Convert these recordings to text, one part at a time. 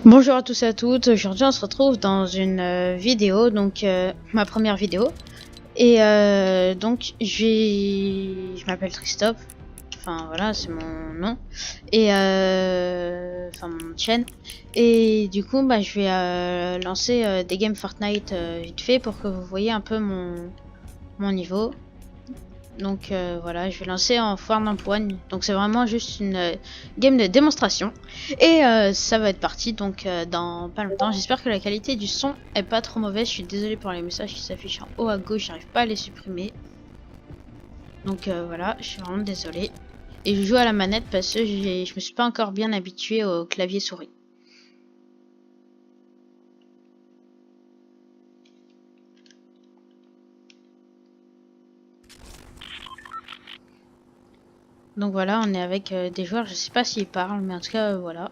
Bonjour à tous et à toutes, aujourd'hui on se retrouve dans une vidéo, donc ma première vidéo. Et donc je m'appelle Christophe, enfin voilà c'est mon nom, et enfin mon chaîne. Et du coup bah, je vais lancer des games Fortnite vite fait pour que vous voyez un peu mon niveau. Donc voilà, je vais lancer en foire d'empoigne. Donc c'est vraiment juste une game de démonstration. Et ça va être parti donc dans pas longtemps. J'espère que la qualité du son est pas trop mauvaise. Je suis désolée pour les messages qui s'affichent en haut à gauche. J'arrive pas à les supprimer. Donc voilà, je suis vraiment désolée. Et je joue à la manette parce que je me suis pas encore bien habituée au clavier souris. Donc voilà, on est avec des joueurs. Je sais pas s'ils parlent, mais en tout cas voilà.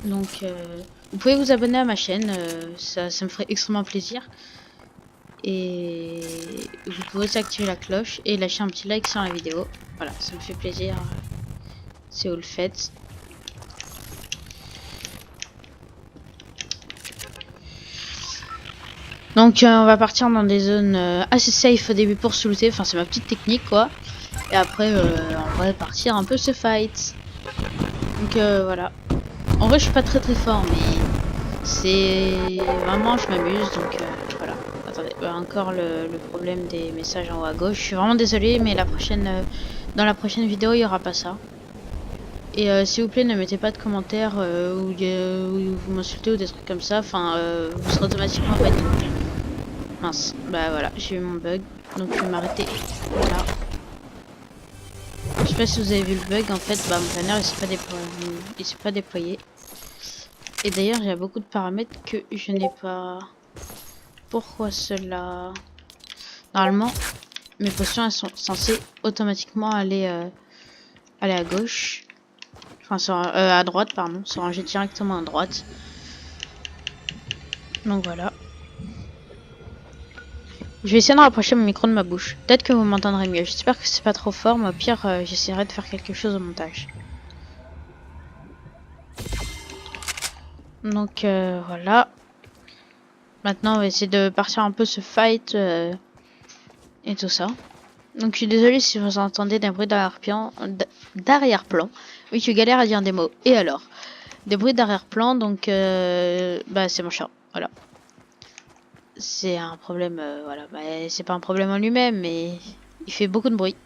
Donc vous pouvez vous abonner à ma chaîne, ça me ferait extrêmement plaisir. Et vous pouvez aussi activer la cloche et lâcher un petit like sur la vidéo. Voilà, ça me fait plaisir si vous le faites. Donc on va partir dans des zones assez safe au début pour se looter. Enfin c'est ma petite technique quoi. Et après on va partir un peu se fight. Donc voilà. En vrai je suis pas très fort mais c'est vraiment je m'amuse donc voilà. Attendez, encore le problème des messages en haut à gauche. Je suis vraiment désolée mais la prochaine dans la prochaine vidéo il y aura pas ça. Et s'il vous plaît ne mettez pas de commentaires où vous m'insultez ou des trucs comme ça. Enfin vous serez automatiquement banni. Mince, bah voilà, j'ai eu mon bug. Donc je vais m'arrêter là. Je sais pas si vous avez vu le bug, en fait bah mon planeur il s'est pas déployé. Et d'ailleurs il y a beaucoup de paramètres que je n'ai pas. Pourquoi cela? Normalement mes potions elles sont censées automatiquement aller à gauche. Enfin à droite pardon, se ranger directement à droite. Donc voilà. Je vais essayer de rapprocher mon micro de ma bouche. Peut-être que vous m'entendrez mieux. J'espère que c'est pas trop fort, mais au pire j'essaierai de faire quelque chose au montage. Donc voilà. Maintenant on va essayer de partir un peu ce fight et tout ça. Donc je suis désolée si vous entendez des bruits d'arrière-plan. Oui, je galère à dire des mots. Et alors? Des bruits d'arrière-plan, donc bah c'est mon chat. Voilà. C'est un problème, voilà. Bah, c'est pas un problème en lui-même, mais il fait beaucoup de bruit.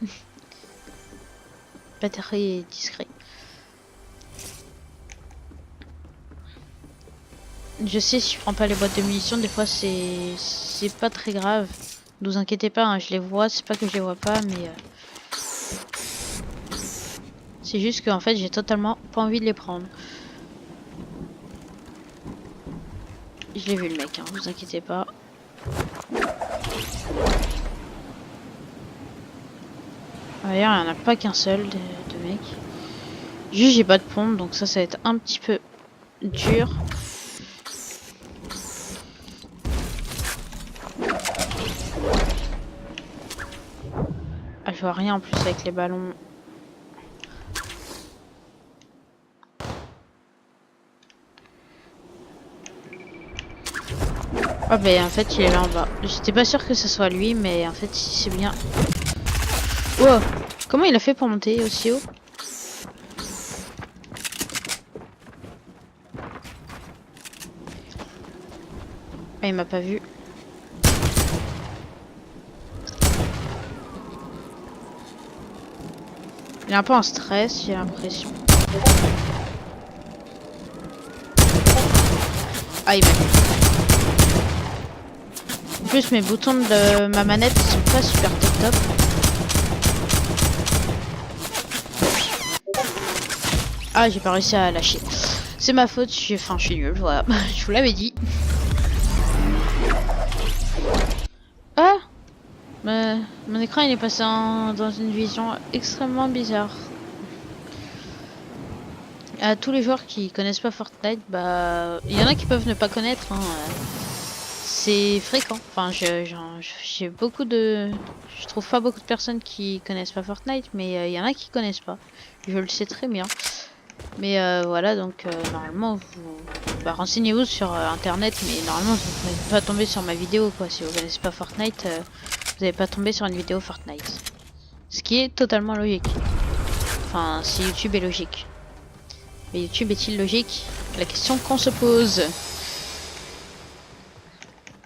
Pas très discret. Je sais, si je prends pas les boîtes de munitions, des fois c'est pas très grave. Ne vous inquiétez pas, hein, je les vois, c'est pas que je les vois pas, mais c'est juste qu'en fait j'ai totalement pas envie de les prendre. Je l'ai vu le mec, hein, vous inquiétez pas. D'ailleurs, il n'y en a pas qu'un seul de mec. Juste j'ai pas de pompe, donc ça va être un petit peu dur. Ah, je vois rien en plus avec les ballons. Ah bah en fait il est là en bas. J'étais pas sûr que ce soit lui, mais en fait c'est bien. Wow, comment il a fait pour monter aussi haut? Ah, il m'a pas vu. Il est un peu en stress, j'ai l'impression. Ah, il m'a vu. En plus mes boutons de ma manette sont pas super top. Ah, j'ai pas réussi à lâcher. C'est ma faute, je suis nul, voilà. Je vous l'avais dit. Ah, mon écran il est passé dans une vision extrêmement bizarre. À tous les joueurs qui connaissent pas Fortnite, bah il y en a qui peuvent ne pas connaître, hein. C'est fréquent. Enfin, j'ai beaucoup de, je trouve pas beaucoup de personnes qui connaissent pas Fortnite, mais il y en a qui connaissent pas. Je le sais très bien. Mais voilà, donc normalement, vous renseignez-vous sur internet, mais normalement, vous n'allez pas tomber sur ma vidéo, quoi. Si vous connaissez pas Fortnite, vous n'allez pas tomber sur une vidéo Fortnite. Ce qui est totalement logique. Enfin, si YouTube est logique. Mais YouTube est-il logique? La question qu'on se pose.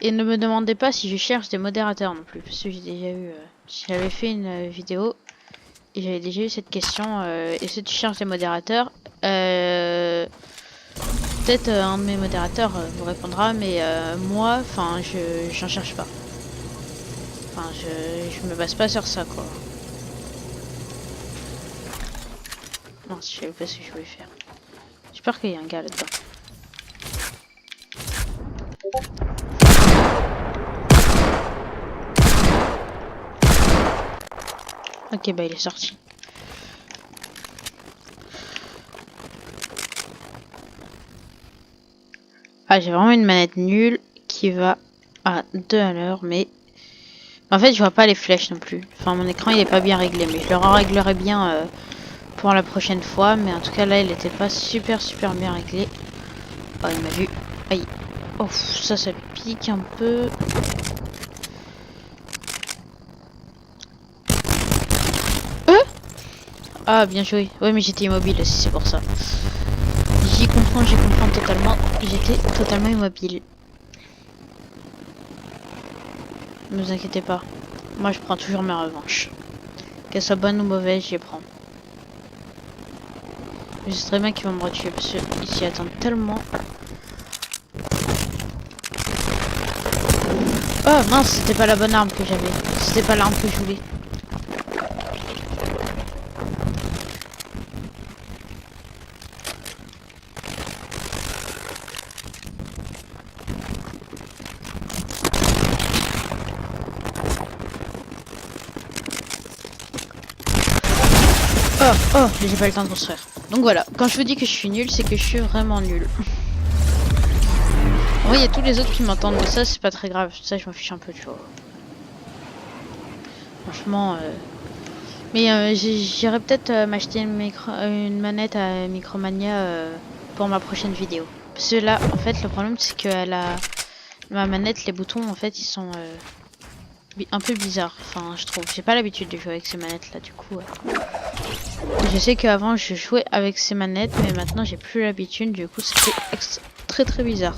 Et ne me demandez pas si je cherche des modérateurs non plus, parce que j'ai déjà eu... j'avais fait une vidéo et j'avais déjà eu cette question. Est-ce que tu cherches des modérateurs? Peut-être un de mes modérateurs vous répondra, mais moi, enfin, j'en cherche pas. Enfin, je me base pas sur ça, quoi. Non, je savais pas ce que je voulais faire. J'espère qu'il y a un gars là-dedans. Ok, bah il est sorti. Ah, j'ai vraiment une manette nulle qui va à 2 à l'heure, mais... En fait, je vois pas les flèches non plus. Enfin, mon écran il est pas bien réglé, mais je le réglerai bien pour la prochaine fois. Mais en tout cas, là, il était pas super bien réglé. Oh, il m'a vu. Aïe. Oh, ça pique un peu. Ah, bien joué. Ouais, mais j'étais immobile aussi, c'est pour ça. J'y comprends totalement. J'étais totalement immobile. Ne vous inquiétez pas. Moi, je prends toujours ma revanche. Qu'elle soit bonne ou mauvaise, j'y prends. Je sais très bien qu'ils vont me retuer parce qu'ils s'y attendent tellement. Oh mince, c'était pas la bonne arme que j'avais. C'était pas l'arme que je voulais. Oh, j'ai pas le temps de construire. Donc voilà, quand je vous dis que je suis nul, c'est que je suis vraiment nul. Oui, il y a tous les autres qui m'entendent, mais ça, c'est pas très grave. Ça, je m'en fiche un peu, tu vois. Franchement, mais j'irai peut-être m'acheter une manette à Micromania pour ma prochaine vidéo. Parce que là, en fait, le problème, c'est que ma manette, les boutons, en fait, ils sont un peu bizarres. Enfin, je trouve. J'ai pas l'habitude de jouer avec ces manettes-là, du coup. Je sais qu'avant, je jouais avec ces manettes, mais maintenant, j'ai plus l'habitude. Du coup, c'était très bizarre.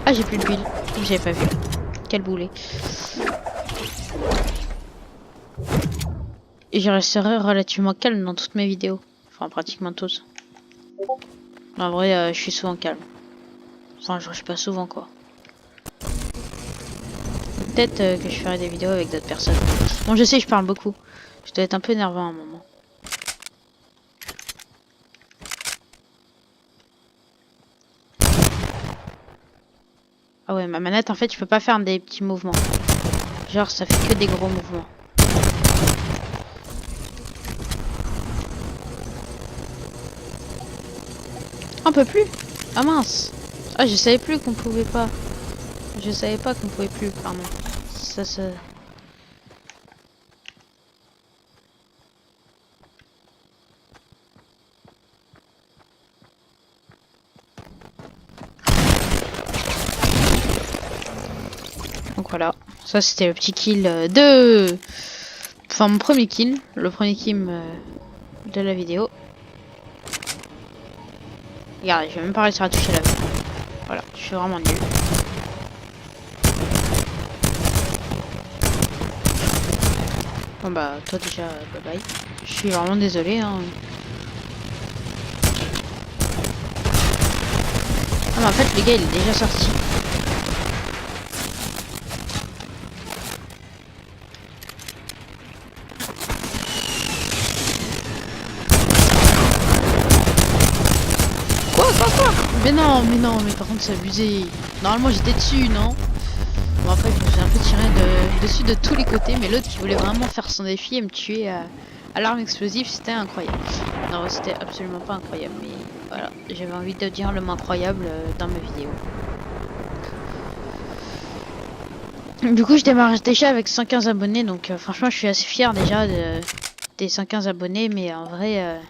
Ah, j'ai plus de build. J'avais pas vu. Quel boulet. Et je resterai relativement calme dans toutes mes vidéos. Enfin, pratiquement toutes. En vrai, je suis souvent calme. Enfin, je rush pas souvent, quoi. Peut-être que je ferai des vidéos avec d'autres personnes. Bon, je sais, je parle beaucoup. Je dois être un peu énervant à un moment. Ah ouais, ma manette, en fait, je peux pas faire des petits mouvements. Genre, ça fait que des gros mouvements. Un peu plus. Ah mince. Ah, je savais plus qu'on pouvait pas. Je savais pas qu'on pouvait plus, pardon. Ça. Donc voilà. Ça, c'était le petit kill de... Enfin, mon premier kill. Le premier kill de la vidéo. Regardez, je vais même pas réussir à toucher la vie. Voilà, je suis vraiment nul. Bon bah, toi déjà, bye bye. Je suis vraiment désolé, hein. Ah mais en fait, le gars, il est déjà sorti. Quoi? Mais par contre, c'est abusé. Normalement, j'étais dessus, non? Bon après je me suis un peu tiré dessus de tous les côtés, mais l'autre qui voulait vraiment faire son défi et me tuer à l'arme explosive, c'était incroyable. Non, c'était absolument pas incroyable, mais voilà, j'avais envie de dire le mot incroyable dans ma vidéo. Du coup je démarre déjà avec 115 abonnés, donc franchement je suis assez fier déjà des 115 abonnés, mais en vrai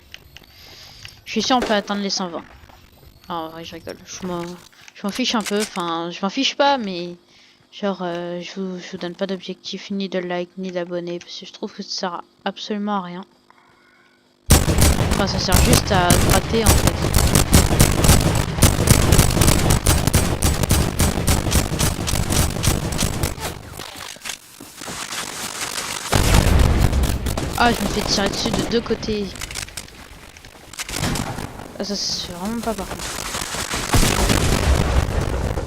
je Je suis sûr on peut atteindre les 120. Ah ouais, je rigole. Je m'en fiche un peu. Enfin, je m'en fiche pas, mais genre, je vous donne pas d'objectif, ni de like, ni d'abonnés, parce que je trouve que ça sert absolument à rien. Enfin, ça sert juste à gratter en fait. Ah, je me fais tirer dessus de deux côtés. Ah, ça se fait vraiment pas par contre.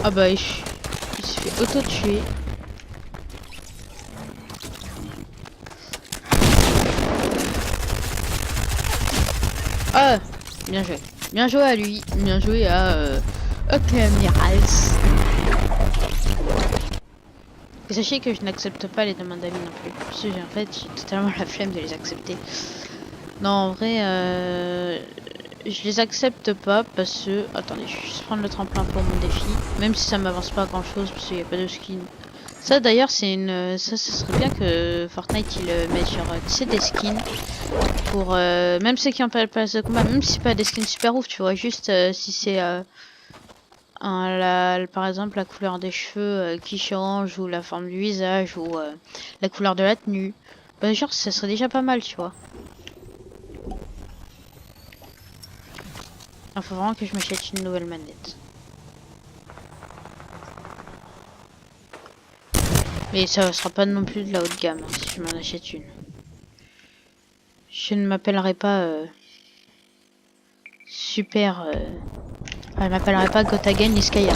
Ah bah, il se fait auto-tuer. Ah, bien joué. Bien joué à lui. Bien joué à Mirals. Et sachez que je n'accepte pas les demandes d'amis non plus. Parce que en fait, j'ai totalement la flemme de les accepter. Non, en vrai, je les accepte pas parce que... Attendez, je vais juste prendre le tremplin pour mon défi. Même si ça m'avance pas grand chose parce qu'il n'y a pas de skin. Ça d'ailleurs, c'est une... Ça serait bien que Fortnite il mette genre, tu sais, des skins. Pour... même ceux qui ont pas le pass de combat. Même si c'est pas des skins super ouf, tu vois. Juste si c'est... par exemple la couleur des cheveux qui change ou la forme du visage ou la couleur de la tenue. Bah genre ça serait déjà pas mal, tu vois. Il faut vraiment que je m'achète une nouvelle manette. Mais ça sera pas non plus de la haute gamme hein, si je m'en achète une. Je ne m'appellerai pas super... elle m'appellerait pas Gotagen ni Skya.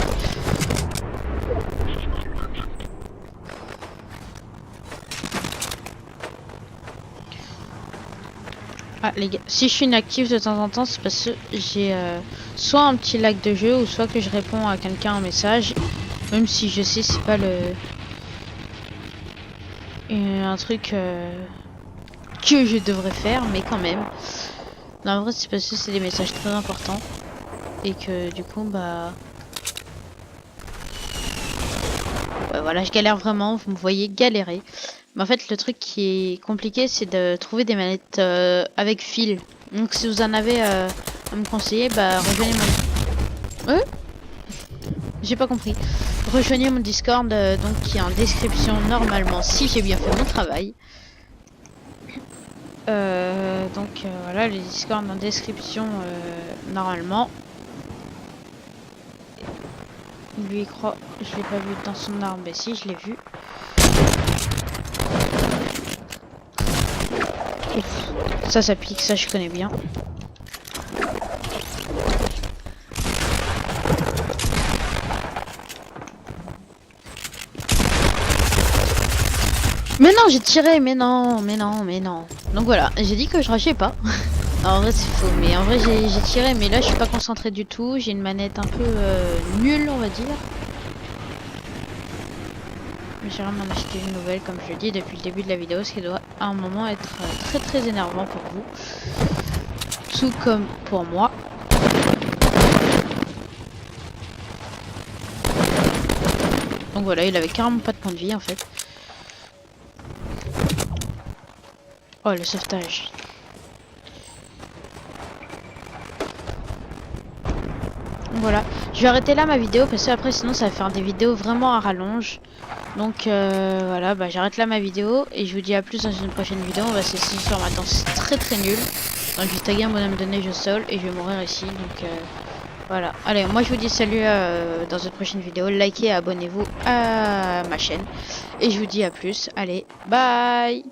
Ah les gars, si je suis inactive de temps en temps, c'est parce que j'ai soit un petit lag de jeu ou soit que je réponds à quelqu'un en message, même si je sais c'est pas un truc que je devrais faire, mais quand même. Non, en vrai c'est parce que c'est des messages très importants et que du coup bah ouais, voilà, je galère vraiment, vous me voyez galérer. Mais en fait, le truc qui est compliqué, c'est de trouver des manettes avec fil. Donc, si vous en avez à me conseiller, bah rejoignez mon... J'ai pas compris. Rejoignez mon Discord, donc qui est en description normalement, si j'ai bien fait mon travail. Voilà, les Discord en description normalement. Lui, il croit... Je l'ai pas vu dans son arme, mais si, je l'ai vu. Ça pique, ça je connais bien. Mais non, j'ai tiré, mais non. Donc voilà, j'ai dit que je rachais pas. Non, en vrai c'est faux, mais en vrai j'ai tiré, mais là je suis pas concentré du tout. J'ai une manette un peu nulle, on va dire. Mais j'ai vraiment acheté une nouvelle, comme je le dis depuis le début de la vidéo, ce qui doit à un moment être très énervant pour vous. Tout comme pour moi. Donc voilà, il avait carrément pas de point de vie en fait. Oh, le sauvetage. Voilà, je vais arrêter là ma vidéo parce que après sinon ça va faire des vidéos vraiment à rallonge. Donc voilà, bah j'arrête là ma vidéo et je vous dis à plus dans une prochaine vidéo. On va se laisser sur ma danse très nul. Donc je vais taguer un bonhomme de neige au sol et je vais mourir ici. Donc voilà, allez, moi je vous dis salut dans une prochaine vidéo. Likez et abonnez-vous à ma chaîne. Et je vous dis à plus. Allez, bye.